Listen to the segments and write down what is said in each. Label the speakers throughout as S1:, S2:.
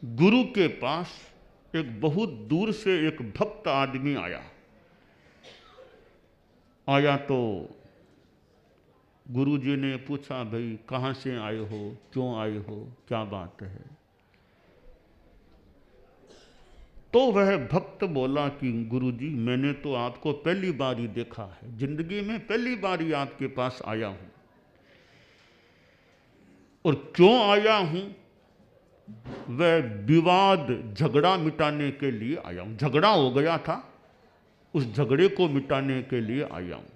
S1: गुरु के पास एक बहुत दूर से एक भक्त आदमी आया तो गुरु जी ने पूछा, भाई कहाँ से आए हो, क्यों आए हो, क्या बात है। तो वह भक्त बोला कि गुरु जी मैंने तो आपको पहली बार ही देखा है, जिंदगी में पहली बार ही आपके पास आया हूं। और क्यों आया हूं, वह विवाद झगड़ा मिटाने के लिए आया हूं। झगड़ा हो गया था, उस झगड़े को मिटाने के लिए आया हूं।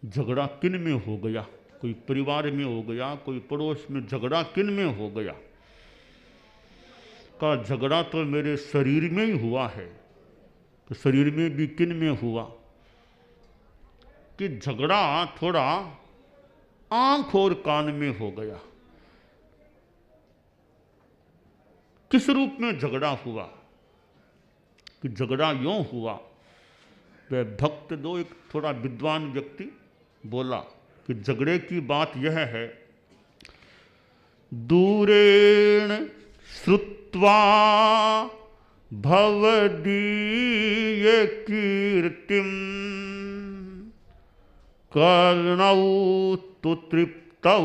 S1: झगड़ा किन में हो गया, कोई परिवार में हो गया, कोई पड़ोस में, झगड़ा किन में हो गया। का झगड़ा तो मेरे शरीर में ही हुआ है, तो शरीर में भी किन में हुआ कि झगड़ा थोड़ा आंख और कान में हो गया। किस रूप में झगड़ा हुआ कि झगड़ा यूं हुआ, वह भक्त दो एक थोड़ा विद्वान व्यक्ति बोला कि झगड़े की बात यह है, दूरेण श्रुत्वा भवदीय कीर्तिम कर्णौ तु तृप्तौ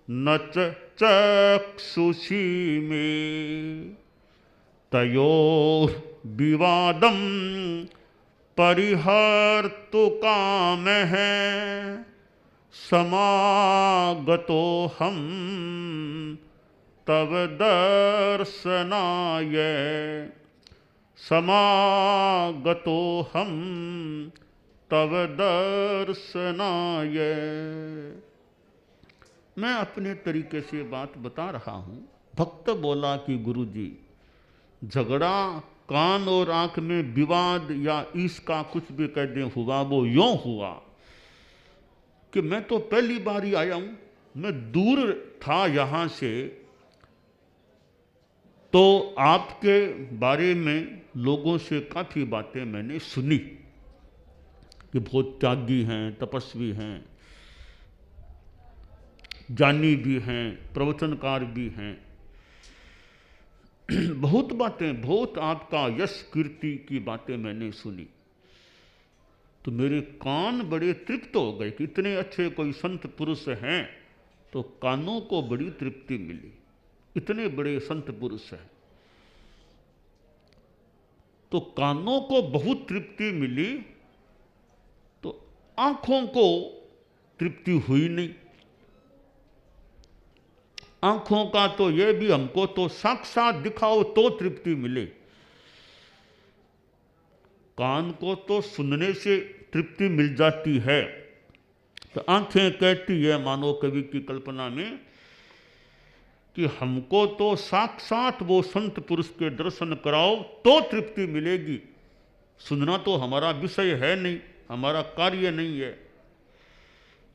S1: न चक्षुषी मे तयोर् विवादं परिहर्तु कामः समागतो हम तव दर्शनाय समागतो हम तव दर्शनाय। मैं अपने तरीके से बात बता रहा हूँ। भक्त बोला कि गुरु जी झगड़ा कान और आंख में विवाद या इसका कुछ भी कह दें हुआ, वो यूं हुआ कि मैं तो पहली बार ही आया हूँ, मैं दूर था यहाँ से, तो आपके बारे में लोगों से काफ़ी बातें मैंने सुनी कि बहुत त्यागी हैं, तपस्वी हैं, ज्ञानी भी हैं, प्रवचनकार भी हैं। बहुत बातें, बहुत आपका यश कीर्ति की बातें मैंने सुनी, तो मेरे कान बड़े तृप्त हो गए कि इतने अच्छे कोई संत पुरुष हैं, तो कानों को बड़ी तृप्ति मिली, इतने बड़े संत पुरुष हैं। तो कानों को बहुत तृप्ति मिली, तो आंखों को तृप्ति हुई नहीं। आंखों का तो ये भी हमको तो साक्षात दिखाओ तो तृप्ति मिले, कान को तो सुनने से तृप्ति मिल जाती है। तो आंखें कहती है, मानो कवि की कल्पना में, कि हमको तो साक्षात वो संत पुरुष के दर्शन कराओ तो तृप्ति मिलेगी, सुनना तो हमारा विषय है नहीं, हमारा कार्य नहीं है,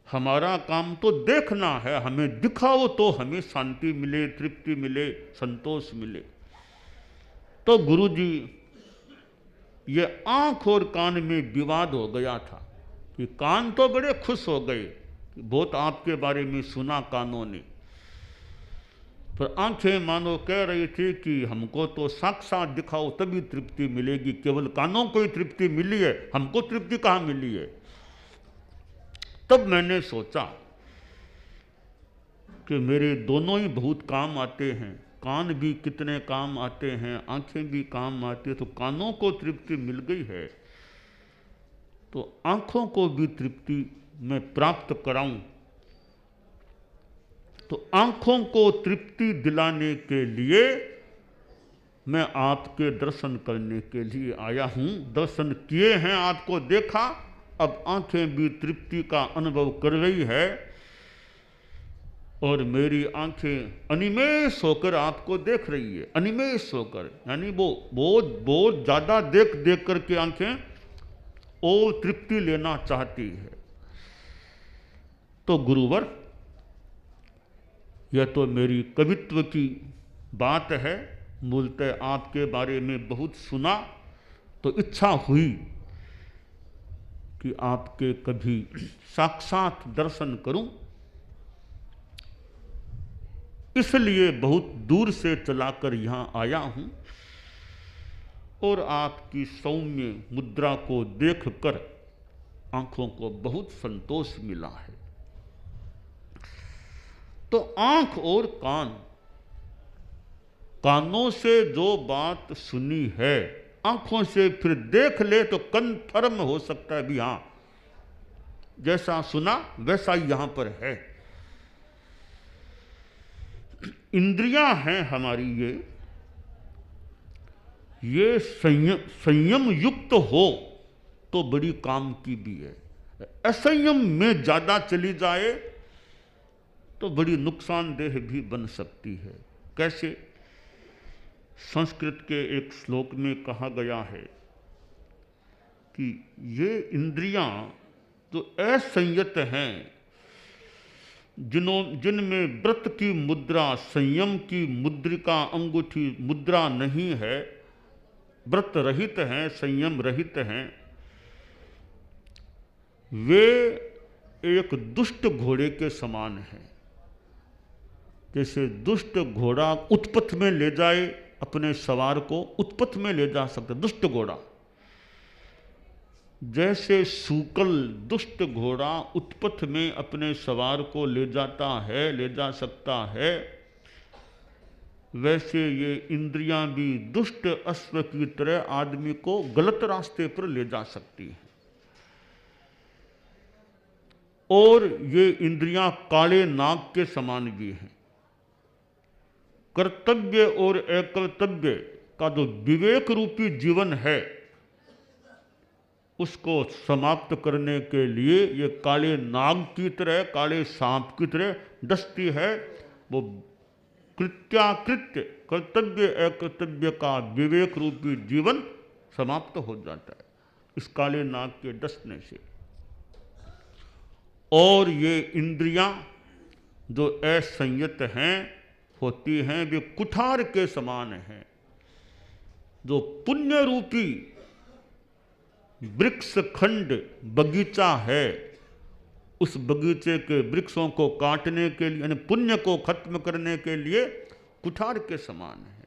S1: हमारा काम तो देखना है, हमें दिखाओ तो हमें शांति मिले, तृप्ति मिले, संतोष मिले। तो गुरु जी ये आंख और कान में विवाद हो गया था कि कान तो बड़े खुश हो गए, बहुत आपके बारे में सुना कानों ने, पर आंखें मानो कह रही थी कि हमको तो साक्षात दिखाओ तभी तृप्ति मिलेगी, केवल कानों को ही तृप्ति मिली है, हमको तृप्ति कहाँ मिली है। तब मैंने सोचा कि मेरे दोनों ही बहुत काम आते हैं, कान भी कितने काम आते हैं, आंखें भी काम आती है, तो कानों को तृप्ति मिल गई है, तो आंखों को भी तृप्ति मैं प्राप्त कराऊं। तो आंखों को तृप्ति दिलाने के लिए मैं आपके दर्शन करने के लिए आया हूं। दर्शन किए हैं, आपको देखा, अब आंखें भी तृप्ति का अनुभव कर रही है, और मेरी आंखें अनिमेष होकर आपको देख रही है, अनिमेष होकर, यानी वो बहुत ज़्यादा देख देख करके आंखें और तृप्ति लेना चाहती है। तो गुरुवर, यह तो मेरी कवित्व की बात है, मूलतः आपके बारे में बहुत सुना, तो इच्छा हुई कि आपके कभी साक्षात दर्शन करूं। इसलिए बहुत दूर से चलाकर यहाँ आया हूँ और आपकी सौम्य मुद्रा को देखकर आंखों को बहुत संतोष मिला है। तो आंख और कान, कानों से जो बात सुनी है आंखों से फिर देख ले तो कन्फर्म हो सकता है भी हाँ, जैसा सुना वैसा ही यहां पर है। इंद्रियां हैं हमारी, ये संयम युक्त हो तो बड़ी काम की भी है। असंयम में ज्यादा चली जाए तो बड़ी नुकसानदेह भी बन सकती है। कैसे? संस्कृत के एक श्लोक में कहा गया है कि ये इंद्रियां जो असंयत हैं, जिनमें व्रत की मुद्रा, संयम की मुद्रिका, अंगूठी मुद्रा नहीं है, व्रत रहित हैं, संयम रहित हैं, वे एक दुष्ट घोड़े के समान हैं। जैसे दुष्ट घोड़ा उत्पथ में ले जाए अपने सवार को, उत्पथ में ले जा सकता दुष्ट घोड़ा, जैसे सूकल दुष्ट घोड़ा उत्पथ में अपने सवार को ले जाता है, ले जा सकता है, वैसे ये इंद्रियां भी दुष्ट अश्व की तरह आदमी को गलत रास्ते पर ले जा सकती हैं। और ये इंद्रियां काले नाग के समान भी हैं। कर्तव्य और अकर्तव्य का जो विवेक रूपी जीवन है उसको समाप्त करने के लिए ये काले नाग की तरह, काले सांप की तरह डसती है। वो कृत्याकृत्य, कर्तव्य अकर्तव्य का विवेक रूपी जीवन समाप्त हो जाता है इस काले नाग के डसने से। और ये इंद्रियां जो असंयत हैं होती हैं, वे कुठार के समान हैं। जो पुण्य रूपी वृक्ष खंड बगीचा है, उस बगीचे के वृक्षों को काटने के लिए, यानी पुण्य को खत्म करने के लिए कुठार के समान है।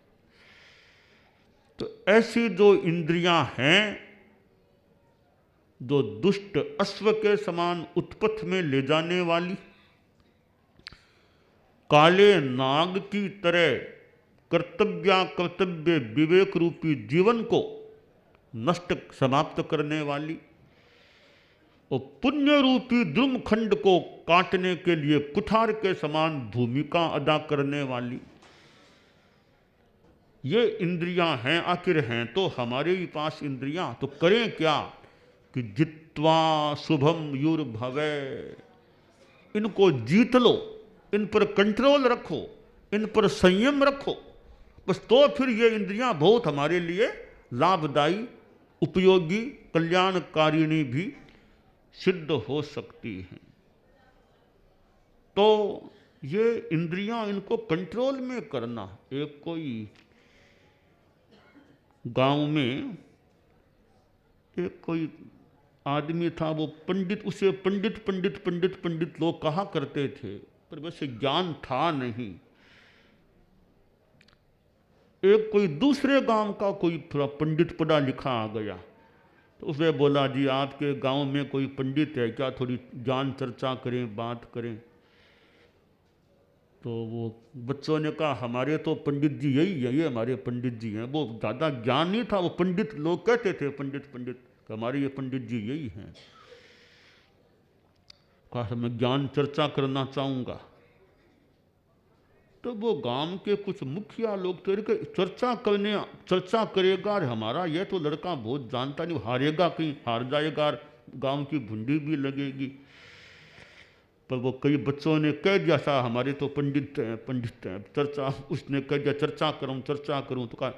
S1: तो ऐसी जो इंद्रियां हैं जो दुष्ट अश्व के समान उत्पथ में ले जाने वाली, काले नाग की तरह कर्तव्य विवेक रूपी जीवन को नष्ट समाप्त करने वाली, और पुण्य रूपी द्रुमखंड को काटने के लिए कुठार के समान भूमिका अदा करने वाली ये इंद्रियां हैं। आखिर हैं तो हमारे ही पास इंद्रियां, तो करें क्या कि जित्वा शुभम युर्भवे, इनको जीत लो, इन पर कंट्रोल रखो, इन पर संयम रखो, बस तो फिर ये इंद्रियां बहुत हमारे लिए लाभदायी, उपयोगी, कल्याणकारिणी भी सिद्ध हो सकती हैं। तो ये इंद्रियां, इनको कंट्रोल में करना। एक कोई गांव में एक कोई आदमी था, वो पंडित, उसे पंडित पंडित पंडित पंडित लोग कहा करते थे, पर वैसे ज्ञान था नहीं। एक कोई दूसरे गांव का कोई पंडित पढ़ा लिखा आ गया, तो उसे बोला, जी आपके गांव में कोई पंडित है क्या, थोड़ी ज्ञान चर्चा करें, बात करें। तो वो बच्चों ने कहा, हमारे तो पंडित जी यही है, ये हमारे पंडित जी हैं। वो ज़्यादा ज्ञान नहीं था, वो पंडित लोग कहते थे, पंडित पंडित, हमारे ये पंडित जी यही हैं। कहा मैं ज्ञान चर्चा करना चाहूँगा। तो वो गांव के कुछ मुखिया लोग तो चर्चा करेगा, और हमारा ये तो लड़का बहुत जानता नहीं, हारेगा, कहीं हार जाएगा, गांव की भुंडी भी लगेगी। पर वो कई बच्चों ने कह दिया, सा हमारे तो पंडित हैं चर्चा, उसने कह दिया चर्चा करूं। तो कहा,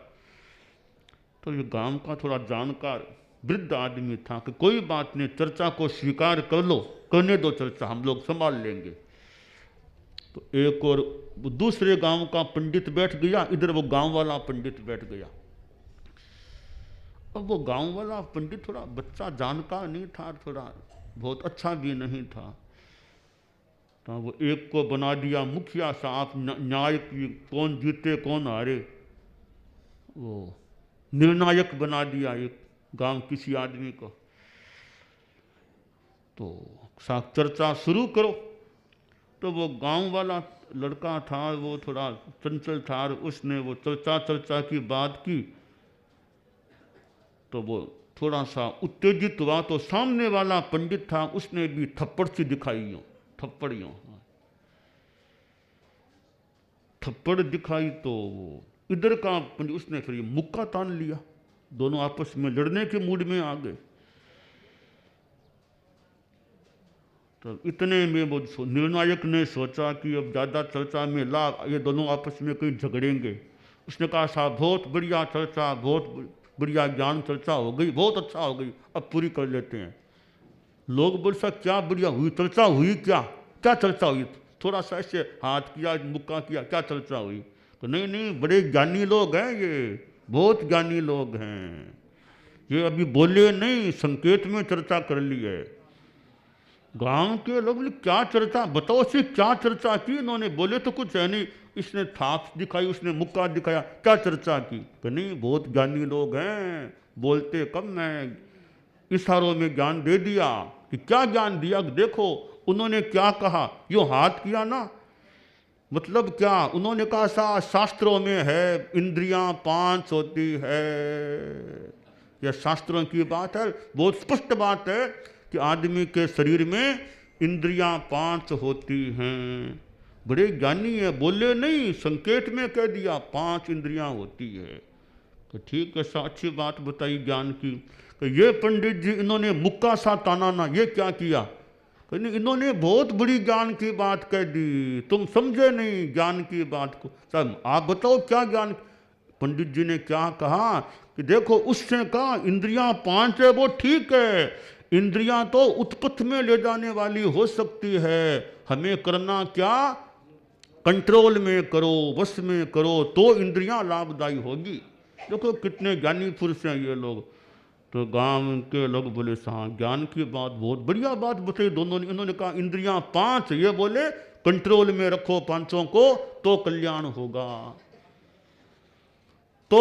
S1: तो ये गांव का थोड़ा जानकार वृद्ध आदमी था कि कोई बात नहीं, चर्चा को स्वीकार कर लो, करने दो चर्चा, हम लोग संभाल लेंगे। तो एक और दूसरे गांव का पंडित बैठ गया, इधर वो गांव वाला पंडित बैठ गया। अब वो गांव वाला पंडित थोड़ा बच्चा जानकार नहीं था, थोड़ा बहुत अच्छा भी नहीं था। तो वो एक को बना दिया मुखिया साहब, न्याय की कौन जीते कौन हारे, वो निर्णायक बना दिया एक गांव किसी आदमी को। तो साथ चर्चा शुरू करो। तो वो गांव वाला लड़का था, वो थोड़ा चंचल था, उसने वो चर्चा की बात की, तो वो थोड़ा सा उत्तेजित हुआ। तो सामने वाला पंडित था, उसने भी थप्पड़ सी दिखाई, यूं थप्पड़, यूं थप्पड़ दिखाई। तो वो इधर का पंडित, उसने फिर ये मुक्का तान लिया, दोनों आपस में लड़ने के मूड में आ गए। तो इतने में वो निर्णायक ने सोचा कि अब ज़्यादा चर्चा में लाभ, ये दोनों आपस में कहीं झगड़ेंगे। उसने कहा साहब बहुत बढ़िया चर्चा, बहुत बढ़िया ज्ञान चर्चा हो गई, बहुत अच्छा हो गई, अब पूरी कर लेते हैं। लोग बोल सा क्या बढ़िया हुई चर्चा, हुई क्या, क्या चर्चा हुई? थोड़ा सा ऐसे हाथ किया, मुक्का किया, क्या चर्चा हुई? तो नहीं नहीं, बड़े ज्ञानी लोग हैं ये, बहुत ज्ञानी लोग हैं, ये अभी बोले नहीं, संकेत में चर्चा कर ली है। गांव के लोग बोले क्या चर्चा, बताओ से क्या चर्चा की इन्होंने? बोले तो कुछ है नहीं, इसने थाप दिखाई, उसने मुक्का दिखाया, क्या चर्चा की? कि नहीं बहुत ज्ञानी लोग हैं, बोलते कम हैं, इशारों में ज्ञान दे दिया। कि क्या ज्ञान दिया? देखो उन्होंने क्या कहा, यो हाथ किया ना, मतलब क्या उन्होंने कहा शास्त्रों में है इंद्रियां 5 होती है, यह शास्त्रों की बात है, बहुत स्पष्ट बात है कि आदमी के शरीर में इंद्रियां 5 होती हैं। बड़े ज्ञानी है, बोले नहीं, संकेत में कह दिया 5 इंद्रियां होती है। तो ठीक है, अच्छी बात बताई ज्ञान की। तो ये पंडित जी इन्होंने मुक्का सा ताना ना, ये क्या किया? इन्होंने बहुत बड़ी ज्ञान की बात कह दी, तुम समझे नहीं ज्ञान की बात को। सब आप बताओ क्या ज्ञान? पंडित जी ने क्या कहा कि देखो उससे कहा इंद्रियां 5 है, वो ठीक है, इंद्रियां तो उत्पत्ति में ले जाने वाली हो सकती है, हमें करना क्या, कंट्रोल में करो, वश में करो, तो इंद्रियां लाभदायी होगी। देखो कितने ज्ञानी पुरुष हैं ये लोग। तो गांव के लोग बोले हाँ ज्ञान की बात, बहुत बढ़िया बात बताई दोनों ने। इन्होंने कहा इंद्रियां 5, ये बोले कंट्रोल में रखो पांचों को तो कल्याण होगा। तो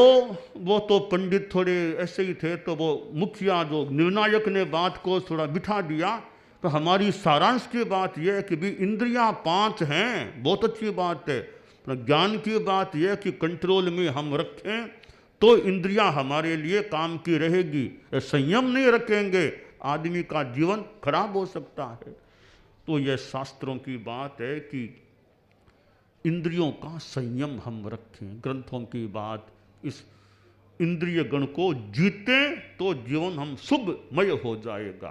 S1: वो तो पंडित थोड़े ऐसे ही थे, तो वो मुखिया जो निर्णायक ने बात को थोड़ा बिठा दिया। तो हमारी सारांश की बात यह है कि भी इंद्रियां 5 हैं, बहुत अच्छी बात है, ज्ञान की बात यह कि कंट्रोल में हम रखें तो इंद्रियां हमारे लिए काम की रहेगी, संयम नहीं रखेंगे आदमी का जीवन खराब हो सकता है। तो यह शास्त्रों की बात है कि इंद्रियों का संयम हम रखें, ग्रंथों की बात, इस इंद्रिय गण को जीतें तो जीवन हम शुभमय हो जाएगा।